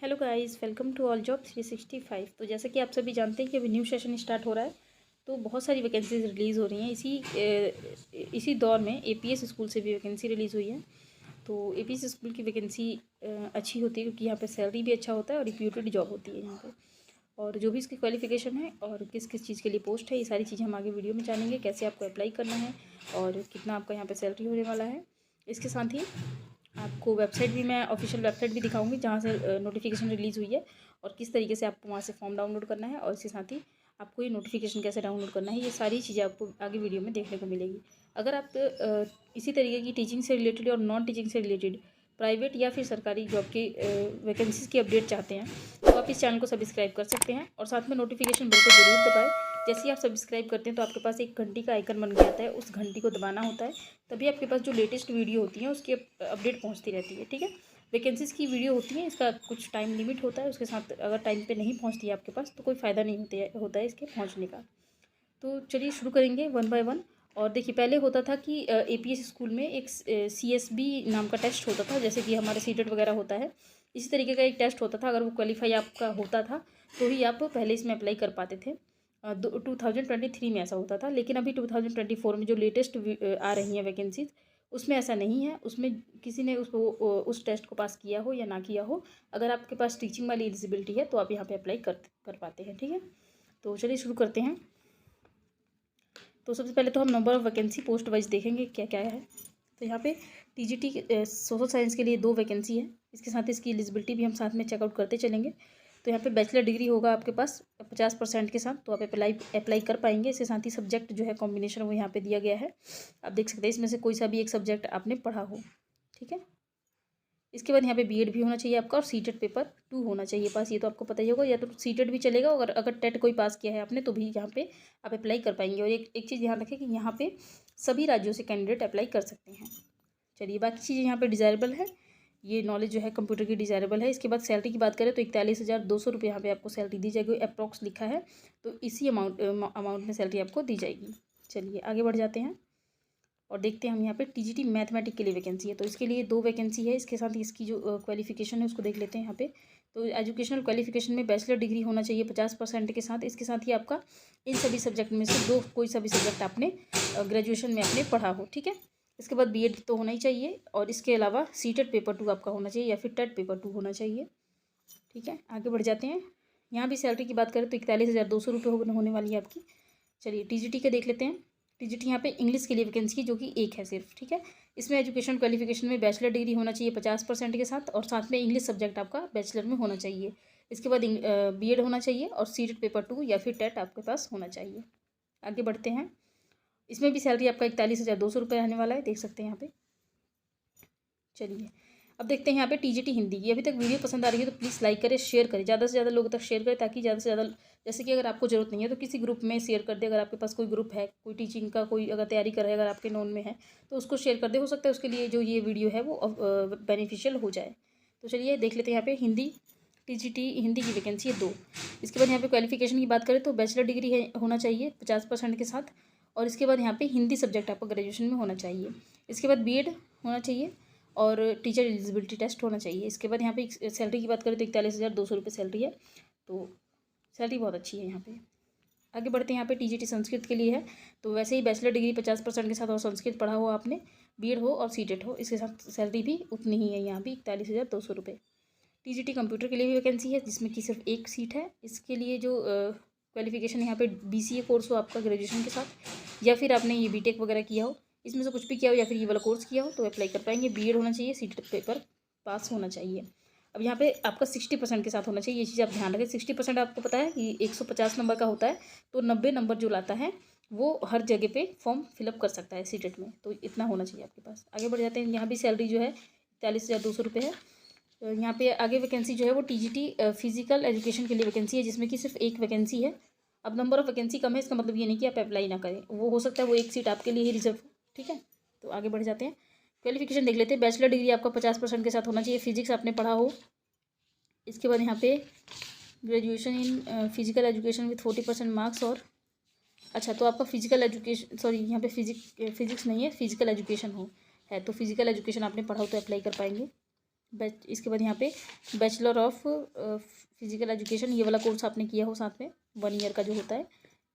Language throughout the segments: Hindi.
Hello guys, welcome to all job 365। तो जैसा कि आप सभी जानते हैं कि अभी न्यू सेशन स्टार्ट हो रहा है, तो बहुत सारी वैकेंसीज रिलीज़ हो रही हैं। इसी दौर में एपीएस स्कूल से भी वैकेंसी रिलीज़ हुई है। तो एपीएस स्कूल की वैकेंसी अच्छी होती है क्योंकि यहाँ पे सैलरी भी अच्छा होता है और रिप्यूटेड जॉब होती है यहाँ पे। और जो भी इसकी क्वालिफिकेशन है और किस किस चीज़ के लिए पोस्ट है, ये सारी चीज़ें हम आगे वीडियो में जानेंगे। कैसे आपको अप्लाई करना है और कितना आपका यहाँ पे सैलरी होने वाला है। इसके साथ ही आपको वेबसाइट भी, मैं ऑफिशियल वेबसाइट भी दिखाऊंगी जहाँ से नोटिफिकेशन रिलीज़ हुई है और किस तरीके से आपको वहाँ से फॉर्म डाउनलोड करना है और इसके साथ ही आपको ये नोटिफिकेशन कैसे डाउनलोड करना है। ये सारी चीज़ें आपको आगे वीडियो में देखने को मिलेगी। अगर आप इसी तरीके की टीचिंग से रिलेटेड और नॉन टीचिंग से रिलेटेड प्राइवेट या फिर सरकारी जॉब की वैकेंसीज़ की अपडेट चाहते हैं तो आप इस चैनल को सब्सक्राइब कर सकते हैं और साथ में नोटिफिकेशन बेल को जरूर दबाएं। जैसे ही आप सब्सक्राइब करते हैं तो आपके पास एक घंटी का आइकन बन के आता है, उस घंटी को दबाना होता है, तभी आपके पास जो लेटेस्ट वीडियो होती है उसकी अपडेट पहुंचती रहती है। ठीक है, वैकेंसीज़ की वीडियो होती है, इसका कुछ टाइम लिमिट होता है, उसके साथ अगर टाइम पे नहीं पहुंचती है आपके पास तो कोई फ़ायदा नहीं होता है इसके पहुंचने का। तो चलिए शुरू करेंगे वन बाय वन। और देखिए, पहले होता था कि एपीएस स्कूल में एक सीएसबी नाम का टेस्ट होता था, जैसे कि हमारे सीटेट वगैरह होता है, इसी तरीके का एक टेस्ट होता था। अगर वो क्वालिफाई आपका होता था तो ही आप पहले इसमें अप्लाई कर पाते थे। 2023 में ऐसा होता था, लेकिन अभी 2024 में जो लेटेस्ट आ रही हैं वैकेंसीज, उसमें ऐसा नहीं है। उसमें किसी ने उस टेस्ट को पास किया हो या ना किया हो, अगर आपके पास टीचिंग वाली एलिजिबिलिटी है तो आप यहाँ पे अप्लाई कर पाते हैं। ठीक है, तो चलिए शुरू करते हैं। तो सबसे पहले तो हम number of vacancy post wise देखेंगे क्या क्या है। तो यहाँ पे टीजीटी सोशल साइंस के लिए 2 वैकेंसी है। इसके साथ इसकी एलिजिबिलिटी भी हम साथ में चेकआउट करते चलेंगे। तो यहाँ पे बैचलर डिग्री होगा आपके पास 50% के साथ, तो आप अप्लाई कर पाएंगे। इसके साथ ही सब्जेक्ट जो है कॉम्बिनेशन वो यहाँ पे दिया गया है, आप देख सकते हैं। इसमें से कोई सा भी एक सब्जेक्ट आपने पढ़ा हो। ठीक है, इसके बाद यहाँ पे बीएड भी होना चाहिए आपका और सीटेट पेपर 2 होना चाहिए पास। ये तो आपको पता ही होगा, या तो सीटेट भी चलेगा, अगर टेट कोई पास किया है आपने तो भी यहाँ पे आप अप्लाई कर पाएंगे। और एक चीज़ ध्यान रखें कि यहाँ पे सभी राज्यों से कैंडिडेट अप्लाई कर सकते हैं। चलिए, बाकी चीज़ें यहाँ पे डिज़ायरेबल है। ये नॉलेज जो है कंप्यूटर की डिज़ायरेबल है। इसके बाद सैलरी की बात करें तो 41,200 रुपये यहाँ पे आपको सैलरी दी जाएगी। अप्रॉक्स लिखा है, तो इसी अमाउंट में सैलरी आपको दी जाएगी। चलिए आगे बढ़ जाते हैं और देखते हैं हम यहाँ पे टीजीटी मैथमेटिक के लिए वैकेंसी है। तो इसके लिए 2 वैकेंसी है। इसके साथ इसकी जो क्वालिफिकेशन है उसको देख लेते हैं यहाँ पे। तो एजुकेशनल क्वालिफिकेशन में बैचलर डिग्री होना चाहिए 50% के साथ। इसके साथ ही आपका इन सभी सब्जेक्ट में से कोई सा भी सब्जेक्ट आपने ग्रेजुएशन में आपने पढ़ा हो। ठीक है, इसके बाद बीएड तो होना ही चाहिए और इसके अलावा सीटेट पेपर 2 आपका होना चाहिए या फिर टेट पेपर 2 होना चाहिए। ठीक है, आगे बढ़ जाते हैं। यहाँ भी सैलरी की बात करें तो 41,200 रुपये होने वाली है आपकी। चलिए टीजीटी का देख लेते हैं। टीजीटी यहाँ पे इंग्लिश के लिए वैकेंसी है, जो कि एक है सिर्फ। ठीक है, इसमें एजुकेशन क्वालिफिकेशन में बैचलर डिग्री होना चाहिए 50% के साथ और साथ में इंग्लिश सब्जेक्ट आपका बैचलर में होना चाहिए। इसके बाद बीएड होना चाहिए और सीटेट पेपर 2 या फिर टेट आपके पास होना चाहिए। आगे बढ़ते हैं। इसमें भी सैलरी आपका 41,200 रुपये रहने वाला है, देख सकते हैं यहाँ पे। चलिए अब देखते हैं यहाँ पे टीजीटी हिंदी की। अभी तक वीडियो पसंद आ रही है तो प्लीज़ लाइक करें, शेयर करें, ज़्यादा से ज़्यादा लोगों तक शेयर करें, ताकि ज़्यादा से ज़्यादा, जैसे कि अगर आपको ज़रूरत नहीं है तो किसी ग्रुप में शेयर कर दे। अगर आपके पास कोई ग्रुप है, कोई टीचिंग का कोई अगर तैयारी कर रहा है, अगर आपके नोन में है तो उसको शेयर कर दे। हो सकता है उसके लिए जो ये वीडियो है वो बेनिफिशियल हो जाए। तो चलिए देख लेते हैं यहाँ पे हिंदी। टीजीटी हिंदी की वैकेंसी है 2। इसके बाद यहाँ पे क्वालिफिकेशन की बात करें तो बैचलर डिग्री है होना चाहिए 50% के साथ और इसके बाद यहाँ पे हिंदी सब्जेक्ट आपको ग्रेजुएशन में होना चाहिए। इसके बाद बीएड होना चाहिए और टीचर एलिजिबिलिटी टेस्ट होना चाहिए। इसके बाद यहाँ पे सैलरी की बात करें तो 41,200 रुपये सैलरी है, तो सैलरी बहुत अच्छी है यहाँ पे। आगे बढ़ते हैं। यहाँ पे टीजीटी संस्कृत के लिए है, तो वैसे ही बैचलर डिग्री 50% के साथ और संस्कृत पढ़ा हो आपने, बीएड हो और सीटेट हो, इसके साथ सैलरी भी उतनी ही है यहाँ भी 41,200 रुपये। टीजीटी कंप्यूटर के लिए भी वैकेंसी है, जिसमें कि सिर्फ एक सीट है। इसके लिए जो क्वालिफिकेशन यहाँ पे बीसीए कोर्स हो आपका ग्रेजुएशन के साथ, या फिर आपने ये बीटेक वगैरह किया हो, इसमें से कुछ भी किया हो या फिर ये वाला कोर्स किया हो तो अप्लाई कर पाएंगे। बीएड होना चाहिए, सीटेट पेपर पास होना चाहिए। अब यहाँ पे आपका 60% के साथ होना चाहिए, ये चीज़ आप ध्यान रखें। 60% आपको पता है कि 150 नंबर का होता है, तो 90 नंबर जो लाता है वो हर जगह पे फॉर्म फिलअप कर सकता है सीटेट में, तो इतना होना चाहिए आपके पास। आगे बढ़ जाते हैं। यहाँ भी सैलरी जो है 41,200 रुपये है। तो यहाँ पे आगे वैकेंसी जो है वो टीजीटी फिजिकल एजुकेशन के लिए वैकेंसी है, जिसमें कि सिर्फ एक वैकेंसी है। अब नंबर ऑफ़ वैकेंसी कम है, इसका मतलब ये नहीं कि आप अप्लाई ना करें, वो हो सकता है वो एक सीट आपके लिए ही रिजर्व हो। ठीक है, तो आगे बढ़ जाते हैं। क्वालिफिकेशन देख लेते हैं। बैचलर डिग्री आपका 50% के साथ होना चाहिए, फिजिक्स आपने पढ़ा हो। इसके बाद यहाँ पे graduation in physical education with 40% marks. और अच्छा, तो आपका फिजिकल एजुकेशन, सॉरी यहाँ पे फिजिक्स नहीं है, फिजिकल एजुकेशन हो है, तो फिजिकल एजुकेशन आपने पढ़ा हो तो अप्लाई कर पाएंगे। इसके बाद यहाँ पे बैचलर ऑफ फिजिकल एजुकेशन, ये वाला कोर्स आपने किया हो साथ में 1 ईयर का जो होता है,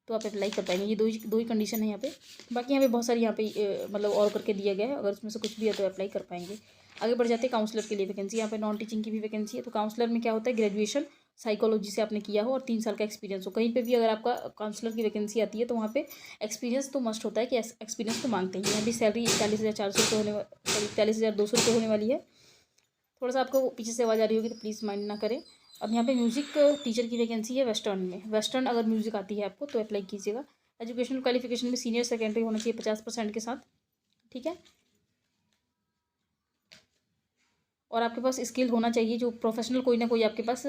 तो आप अप्लाई कर पाएंगे। ये दो ही कंडीशन है यहाँ पे। बाकी यहाँ पे बहुत सारी यहाँ पे मतलब और करके दिया गया है, अगर उसमें से कुछ भी है तो अप्लाई कर पाएंगे। आगे बढ़ जाते हैं काउंसलर के लिए वैकेंसी। यहाँ पे नॉन टीचिंग की भी वैकेंसी है। तो काउंसलर में क्या होता है, ग्रेजुएशन साइकोलॉजी से आपने किया हो और 3 साल का एक्सपीरियंस हो। कहीं पे भी अगर आपका काउंसलर की वैकेंसी आती है तो वहाँ पे एक्सपीरियंस तो मस्ट होता है कि एक्सपीरियंस तो मांगते हैं। यहाँ भी सैलरी 41,400 रुपये 41,200 रुपये होने वाली है। थोड़ा सा आपको पीछे से आवाज़ आ रही होगी तो प्लीज़ माइंड ना करें। अब यहाँ पे म्यूज़िक टीचर की वैकेंसी है वेस्टर्न में। वेस्टर्न अगर म्यूज़िक आती है आपको तो अप्लाई कीजिएगा। एजुकेशनल क्वालिफिकेशन में सीनियर सेकेंडरी होना चाहिए 50% के साथ, ठीक है। और आपके पास स्किल होना चाहिए जो प्रोफेशनल, कोई ना कोई आपके पास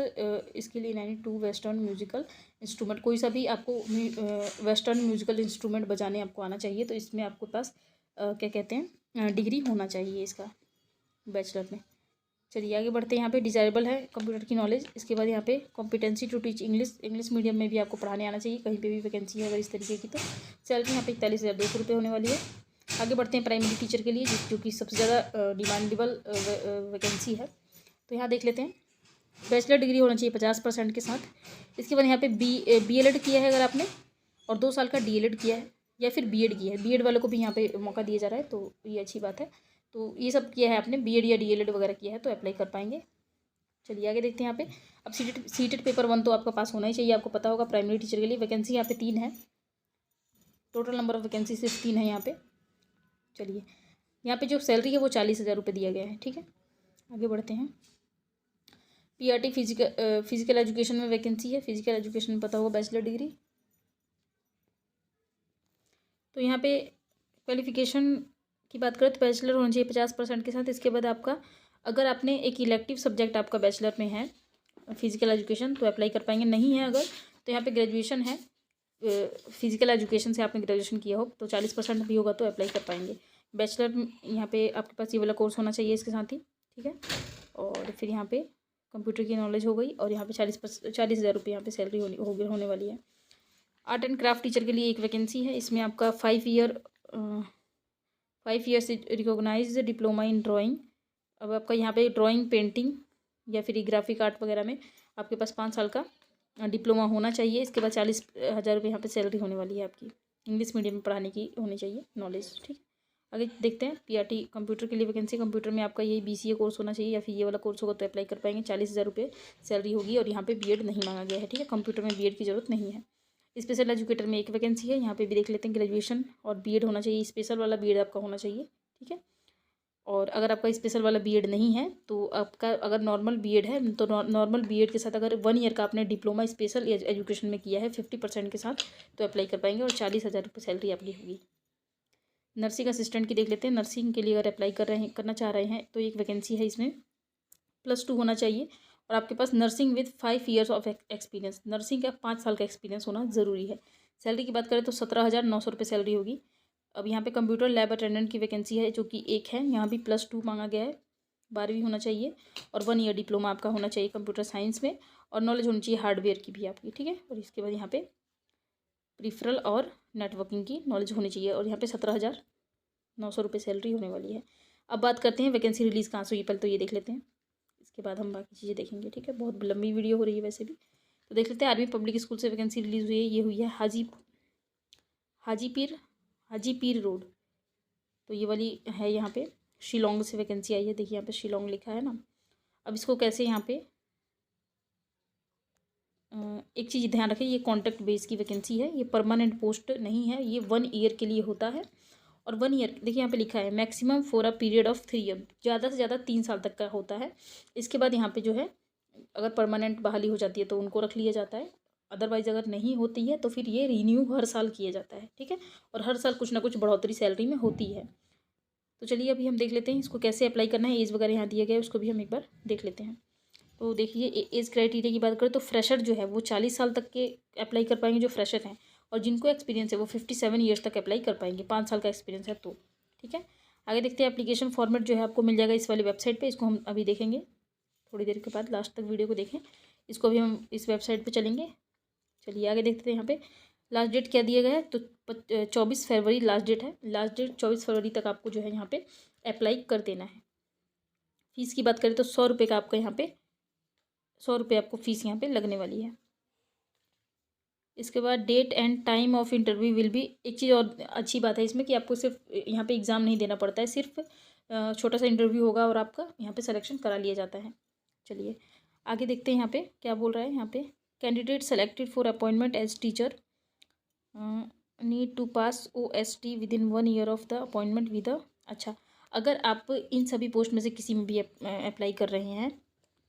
skill in any two western musical instrument, कोई सा भी आपको वेस्टर्न म्यूजिकल इंस्ट्रूमेंट बजाने आपको आना चाहिए। तो इसमें आपके पास क्या कहते हैं, डिग्री होना चाहिए इसका बैचलर में। चलिए आगे बढ़ते हैं। यहाँ पे डिजायरेबल है कंप्यूटर की नॉलेज। इसके बाद यहाँ पे competency to teach English medium में भी आपको पढ़ाने आना चाहिए, कहीं पे भी वैकेंसी है अगर इस तरीके की। तो सैलरी यहाँ पे 41,200 रुपये होने वाली है। आगे बढ़ते हैं प्राइमरी टीचर के लिए, जो कि सबसे ज़्यादा डिमांडेबल वैकेंसी है। तो यहाँ देख लेते हैं। बैचलर डिग्री होना चाहिए 50% के साथ। इसके बाद यहाँ पे BEd किया है अगर आपने, और 2 साल का DEled किया है या फिर BEd किया है। BEd वालों को भी यहाँ पे मौका दिया जा रहा है, तो ये अच्छी बात है। तो ये सब किया है आपने, BEd या DEled वगैरह किया है तो अप्लाई कर पाएंगे। चलिए आगे देखते हैं। यहाँ पे अब सीटेड पेपर 1 तो आपका पास होना ही चाहिए, आपको पता होगा। प्राइमरी टीचर के लिए वैकेंसी यहाँ पे 3 है। टोटल नंबर ऑफ वैकेंसी सिर्फ 3 है यहाँ पे। चलिए यहाँ पे जो सैलरी है वो 40,000 रुपये दिया गया है, ठीक है। आगे बढ़ते हैं। PRT फिजिकल एजुकेशन में वैकेंसी है। फिजिकल एजुकेशन में पता होगा बैचलर डिग्री। तो यहाँ पे क्वालिफिकेशन की बात करें तो बैचलर होना चाहिए 50% के साथ। इसके बाद आपका, अगर आपने एक इलेक्टिव सब्जेक्ट आपका बैचलर में है फिजिकल एजुकेशन तो अप्लाई कर पाएंगे। नहीं है अगर, तो यहाँ पे ग्रेजुएशन है फिजिकल एजुकेशन से आपने ग्रेजुएशन किया हो तो 40% भी होगा तो अप्लाई कर पाएंगे। बैचलर यहाँ पे आपके पास ये वाला कोर्स होना चाहिए इसके साथ ही, ठीक है। और फिर यहाँ पे कंप्यूटर की नॉलेज हो गई, और यहाँ पे 40,000 रुपये यहाँ पे सैलरी होने वाली है। आर्ट एंड क्राफ्ट टीचर के लिए एक वैकेंसी है। इसमें आपका 5 ईयर से रिकॉग्नाइज डिप्लोमा इन ड्राइंग। अब आपका यहाँ पे ड्राइंग, पेंटिंग या फिर ग्राफिक आर्ट वगैरह में आपके पास 5 साल का डिप्लोमा होना चाहिए। इसके बाद 40,000 रुपये यहाँ पे सैलरी होने वाली है आपकी। इंग्लिश मीडियम में पढ़ाने की होनी चाहिए नॉलेज, ठीक है। आगे देखते हैं। PRT कंप्यूटर के लिए वैकेंसी। कंप्यूटर में आपका यही BCA कोर्स होना चाहिए या फिर ये वाला कोर्स होगा तो अप्लाई कर पाएंगे। 40,000 रुपये सैलरी होगी, और यहाँ पे BEd नहीं मांगा गया है, ठीक है। कंप्यूटर में BEd की ज़रूरत नहीं है। स्पेशल एजुकेटर में एक वैकेंसी है। यहाँ पे भी देख लेते हैं। ग्रेजुएशन और BEd होना चाहिए। स्पेशल वाला BEd आपका होना चाहिए, ठीक है। और अगर आपका स्पेशल वाला BEd नहीं है तो आपका, अगर नॉर्मल BEd है तो नॉर्मल BEd के साथ अगर 1 ईयर का आपने डिप्लोमा स्पेशल एजुकेशन में किया है 50% के साथ तो अप्लाई कर पाएंगे, और 40,000 रुपये सैलरी आपकी होगी। नर्सिंग असिस्टेंट की देख लेते हैं। नर्सिंग के लिए अगर अप्लाई करना चाह रहे हैं तो एक वैकेंसी है। इसमें +2 होना चाहिए, और आपके पास nursing with 5 years of experience, nursing का 5 साल का एक्सपीरियंस होना ज़रूरी है। सैलरी की बात करें तो 17,900 रुपये सैलरी होगी। अब यहाँ पे कंप्यूटर लैब अटेंडेंट की वैकेंसी है जो कि एक है। यहाँ भी +2 मांगा गया है, 12वीं होना चाहिए, और 1 ईयर डिप्लोमा आपका होना चाहिए कंप्यूटर साइंस में, और नॉलेज होनी चाहिए हार्डवेयर की भी आपकी, ठीक है। और इसके बाद यहाँ पे प्रिफरल और नेटवर्किंग की नॉलेज होनी चाहिए, और यहाँ पे 17,900 रुपये सैलरी होने वाली है। अब बात करते हैं वैकेंसी रिलीज़ कहाँ से हुई, पहले तो ये देख लेते हैं, इसके बाद हम बाकी चीज़ें देखेंगे, ठीक है। बहुत लंबी वीडियो हो रही है वैसे भी, तो देख लेते हैं। आर्मी पब्लिक स्कूल से वैकेंसी रिलीज़ हुई है। ये हुई है हाजीपीर रोड, तो ये वाली है। यहाँ पे शिलोंग से वैकेंसी आई है। देखिए यहाँ पे शिलोंग लिखा है ना। अब इसको कैसे, यहाँ पे एक चीज़ ध्यान रखें, ये कॉन्ट्रैक्ट बेस की वैकेंसी है, ये परमानेंट पोस्ट नहीं है। ये 1 ईयर के लिए होता है, और 1 ईयर देखिए यहाँ पे लिखा है maximum for a period of 3 year, ज़्यादा से ज़्यादा 3 साल तक का होता है। इसके बाद यहाँ पे जो है अगर परमानेंट बहाली हो जाती है तो उनको रख लिया जाता है, अदरवाइज़ अगर नहीं होती है तो फिर ये रिन्यू हर साल किया जाता है, ठीक है। और हर साल कुछ ना कुछ बढ़ोतरी सैलरी में होती है। तो चलिए अभी हम देख लेते हैं इसको कैसे अप्लाई करना है। एज वगैरह यहाँ दिया गया है, उसको भी हम एक बार देख लेते हैं। तो देखिए एज क्राइटेरिया की बात करें तो फ्रेशर जो है वो 40 साल तक के अप्लाई कर पाएंगे जो फ्रेशर हैं, और जिनको एक्सपीरियंस है वो 57 ईयर्स तक अप्लाई कर पाएंगे, 5 साल का एक्सपीरियंस है तो, ठीक है। आगे देखते हैं। एप्लीकेशन फॉर्मेट जो है आपको मिल जाएगा इस वाली वेबसाइट पे, इसको हम अभी देखेंगे थोड़ी देर के बाद, लास्ट तक वीडियो को देखें। इसको भी हम इस वेबसाइट पे चलेंगे। चलिए आगे देखते हैं। यहाँ पे लास्ट डेट क्या दिया गया है, तो 24 फरवरी लास्ट डेट है। लास्ट डेट 24 फरवरी तक आपको जो है यहाँ पे अप्लाई कर देना है। फ़ीस की बात करें तो 100 रुपये का आपका यहाँ पे 100 रुपये आपको फ़ीस यहाँ पे लगने वाली है। इसके बाद date and time of interview will be, एक चीज़ और अच्छी बात है इसमें कि आपको सिर्फ यहाँ पे एग्ज़ाम नहीं देना पड़ता है, सिर्फ छोटा सा इंटरव्यू होगा और आपका यहाँ पे सिलेक्शन करा लिया जाता है। चलिए आगे देखते हैं यहाँ पे क्या बोल रहा है। यहाँ पे candidate selected for appointment as teacher need to pass OST within 1 year of the appointment with the, अच्छा, अगर आप इन सभी पोस्ट में से किसी में भी अप्लाई कर रहे हैं,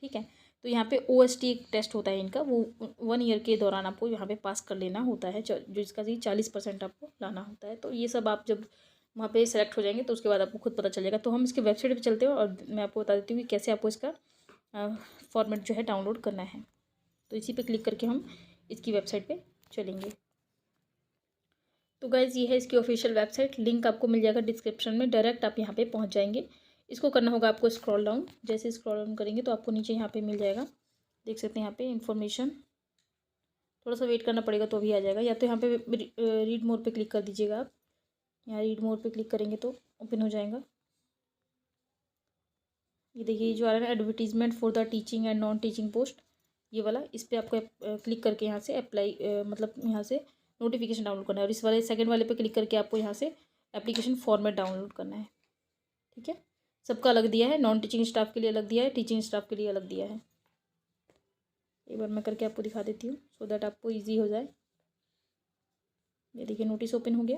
ठीक है, तो यहाँ पे OST एक टेस्ट होता है इनका, वो 1 ईयर के दौरान आपको यहाँ पे पास कर लेना होता है, जो इसका 40% आपको लाना होता है। तो ये सब आप जब वहाँ पे सेलेक्ट हो जाएंगे तो उसके बाद आपको खुद पता चलेगा। तो हम इसके वेबसाइट पे चलते हैं और मैं आपको बता देती हूँ कि कैसे आपको इसका फॉर्मेट जो है डाउनलोड करना है। तो इसी पे क्लिक करके हम इसकी वेबसाइट पे चलेंगे। तो गाइज़ ये है इसकी ऑफिशियल वेबसाइट, लिंक आपको मिल जाएगा डिस्क्रिप्शन में, डायरेक्ट आप यहाँ पे पहुँच जाएंगे। इसको करना होगा आपको स्क्रॉल डाउन, जैसे स्क्रॉल डाउन करेंगे तो आपको नीचे यहाँ पे मिल जाएगा, देख सकते हैं यहाँ पे इन्फॉर्मेशन, थोड़ा सा वेट करना पड़ेगा तो अभी आ जाएगा। या तो यहाँ पे रीड मोर पे क्लिक कर दीजिएगा आप, यहाँ रीड मोर पे क्लिक करेंगे तो ओपन हो जाएगा। ये देखिए जो आ रहा है advertisement for the teaching and non teaching post, ये वाला, इस पर आपको क्लिक करके यहाँ से अप्लाई मतलब यहाँ से नोटिफिकेशन डाउनलोड करना है, और इस वाले सेकंड वाले पे क्लिक करके आपको यहाँ से एप्लीकेशन फॉर्मेट डाउनलोड करना है। ठीक है, सबका अलग दिया है, नॉन टीचिंग स्टाफ के लिए अलग दिया है, टीचिंग स्टाफ के लिए अलग दिया है। एक बार मैं करके आपको दिखा देती हूँ सो दैट आपको ईजी हो जाए। ये देखिए नोटिस ओपन हो गया।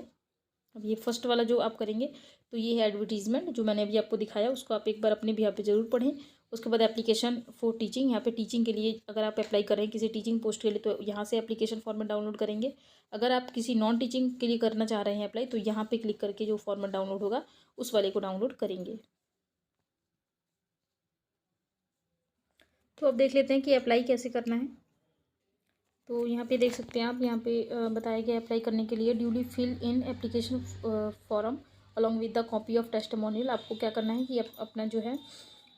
अब ये फर्स्ट वाला जो आप करेंगे तो ये है एडवर्टीजमेंट, जो मैंने अभी आपको दिखाया, उसको आप एक बार अपने भी यहाँ पे ज़रूर पढ़ें। उसके बाद एप्लीकेशन फॉर टीचिंग, यहाँ पे टीचिंग के लिए अगर आप अप्लाई कर रहे हैं किसी टीचिंग पोस्ट के लिए तो यहाँ से एप्लीकेशन फॉर्मेट डाउनलोड करेंगे। अगर आप किसी नॉन टीचिंग के लिए करना चाह रहे हैं अप्लाई तो यहाँ पे क्लिक करके जो फॉर्मेट डाउनलोड होगा उस वाले को डाउनलोड करेंगे। तो अब देख लेते हैं कि अप्लाई कैसे करना है। तो यहाँ पे देख सकते हैं आप, यहाँ पे बताया गया अप्लाई करने के लिए duly fill in application form along with the copy of testimonial. आपको क्या करना है कि अपना जो है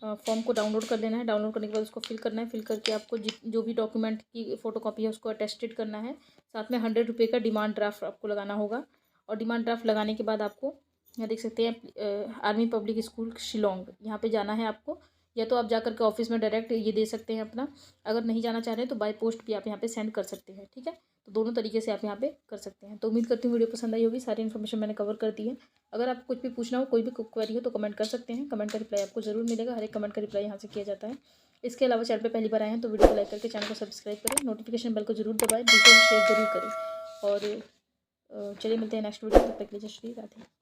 फॉर्म को डाउनलोड कर लेना है। डाउनलोड करने के बाद उसको फिल करना है। फिल करके आपको जो भी डॉक्यूमेंट की फ़ोटोकॉपी है उसको अटेस्टेड करना है। साथ में 100 रुपये का डिमांड ड्राफ्ट आपको लगाना होगा। और डिमांड ड्राफ्ट लगाने के बाद आपको यहाँ देख सकते हैं आर्मी पब्लिक स्कूल शिलोंग, यहाँ पे जाना है आपको। या तो आप जा करके ऑफिस में डायरेक्ट ये दे सकते हैं अपना, अगर नहीं जाना चाह रहे हैं तो बाय पोस्ट भी आप यहाँ पे सेंड कर सकते हैं। ठीक है, तो दोनों तरीके से आप यहाँ पे कर सकते हैं। तो उम्मीद करती हूँ वीडियो पसंद आई होगी, सारी इन्फॉर्मेशन मैंने कवर कर दी है। अगर आपको कुछ भी पूछना हो, कोई भी क्वेरी हो तो कमेंट कर सकते हैं। कमेंट का रिप्लाई आपको जरूर मिलेगा, हर एक कमेंट का रिप्लाई यहाँ से किया जाता है। इसके अलावा चैनल पर पहली बार आए हैं तो वीडियो को लाइक करके चैनल को सब्सक्राइब करें, नोटिफिकेशन बेल को जरूर दबाएं, वीडियो शेयर जरूर करें। और चलिए मिलते हैं नेक्स्ट वीडियो, तब तक के लिए जय श्री राधे।